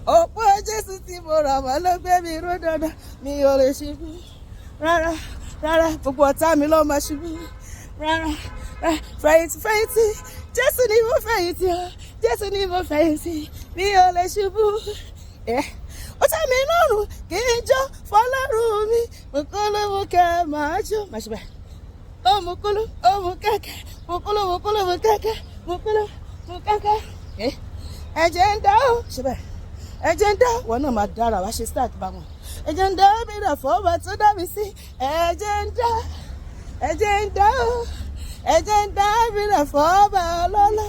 òpó Jésù tí mo rà wá ló gbé mi ró dandan mi ò lè ṣubú rárá rárá gbogbo ọ̀tá mi ló máa ṣubú rárá fẹ̀yìntì fẹ̀yìntì Jésù ni mo fẹ̀yìntì o Jésù ni mo fẹ̀yìntì mi ò lè ṣubú ó tẹ́ mi lọ́rùn kì í jó fọlọ́run mi mùkúlùmù kẹ́ máa jó máa ṣe báyìí ó mùkúlù ó mù kẹ́kẹ́ mùkúlù mùkúlù mù kẹ́kẹ́ mùkúlù mù kẹ́kẹ́ ẹ̀jẹ̀ ń dá ó ṣe báyìí ẹ̀jẹ̀ ń dá wọn náà máa dára wá ṣe start bá wọn ẹ̀jẹ̀ ń dá mi rà fọwọ́ tó dá mi sí ẹ̀jẹ̀ ń dá ó ẹ̀jẹ̀ ń dá mi rà fọwọ́ ọlọ́lá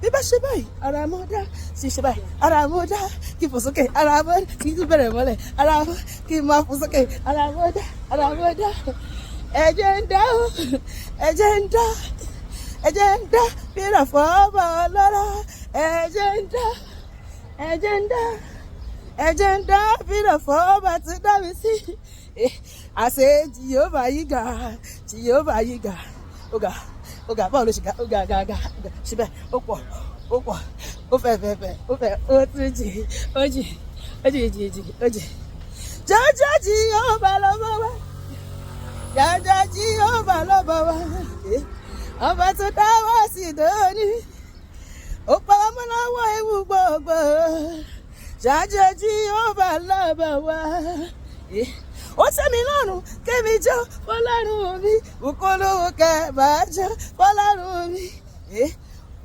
bí bá ṣe báyìí ara mọ́ dá sì ṣe báyìí ara mọ́ dá kí fò sókè ara mọ́ kí tún bẹ̀rẹ̀ mọ́lẹ̀ ara mọ́ kí máa fò sókè ara mọ́ dá ẹ̀jẹ̀ ń dá ó ẹ̀jẹ̀ ń dá mi rà fọwọ́ ọlọ́lá ẹ̀jẹ̀ ń dá bírọ̀ fọ́ọ́bà tó dá mi sí àṣẹ jìyóbá yìí ga ọ̀gá báwo ló ṣe ga ọ̀gá síbẹ̀ ó pọ̀ ó fẹ́ ó tún jì jọjọ jìyóbá lọ́bọ̀ wá jọjọ jìyóbá lọ́bọ̀ wá ọba tó dá wá sí dóní ó pa ọmọ lọ́wọ́ ewu gbogbo ṣáájú tí ó bá lọ́bọ̀ wá. ó tẹ́ mi lọ́rùn kémi jó fọlọ́run mi òkòlówó kẹ́ máa jó fọlọ́run mi.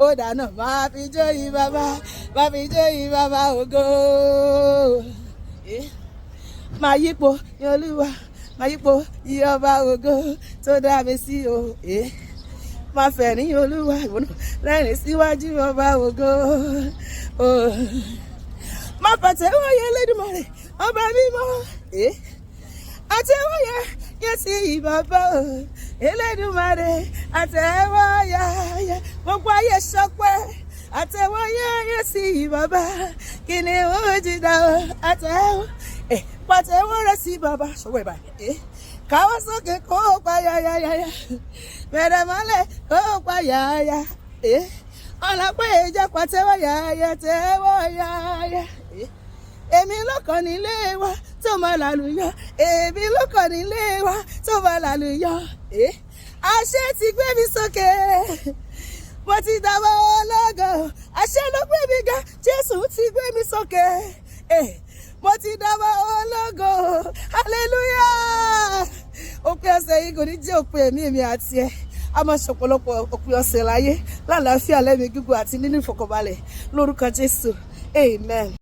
ó dáná máa fi jó yìí bàbá ògo. máa yípo ní olúwa máa yípo yí ọba ògo tó dá mi sí o. máa fẹ̀rín olúwa ìwọ̀nà rẹ́rìn síwájú ọba ògo. máa pàtẹ́wọ́ yẹ Elédùmarè ọba mímọ́ àtẹ́wọ́ yẹ sí bàbá Elédùmarè àtẹ́wọ́ yẹ gbogbo ayé sọpẹ́ àtẹ́wọ́ yẹ sí bàbá kìnìún Júdà àtẹ́wọ́ pàtẹ́wọ́ rẹ sí bàbá sọ̀wọ́ ẹ̀ báyìí káwọ́ sókè kó o pa yáyáyáyá bẹ̀rẹ̀ mọ́lẹ̀ kó o pa yáyá ọ̀làpẹ́ ìjẹ́ pàtẹ́wọ́ yáyá tẹ́wọ́ yáyá èmi lọ́kàn nílé wa tó máa lálùyọ èmi lọ́kàn nílé wa tó máa lálùyọ àṣẹ ti gbé mi sókè mo ti dáwọ́ ológo àṣẹ ló gbé mi ga Jésù ti gbé mi sókè mo ti dáwọ́ ológo hallelujah òpin ọ̀sẹ̀ yìí kò ní jẹ́ òpin èmi àti ẹ̀ a máa ṣọ̀pọ̀lọpọ̀ òpin ọ̀sẹ̀ láyé lálàáfíà lẹ́mìí gígùn àti nínú ìfọ̀kànbalẹ̀ lórúkọ Jésù amen.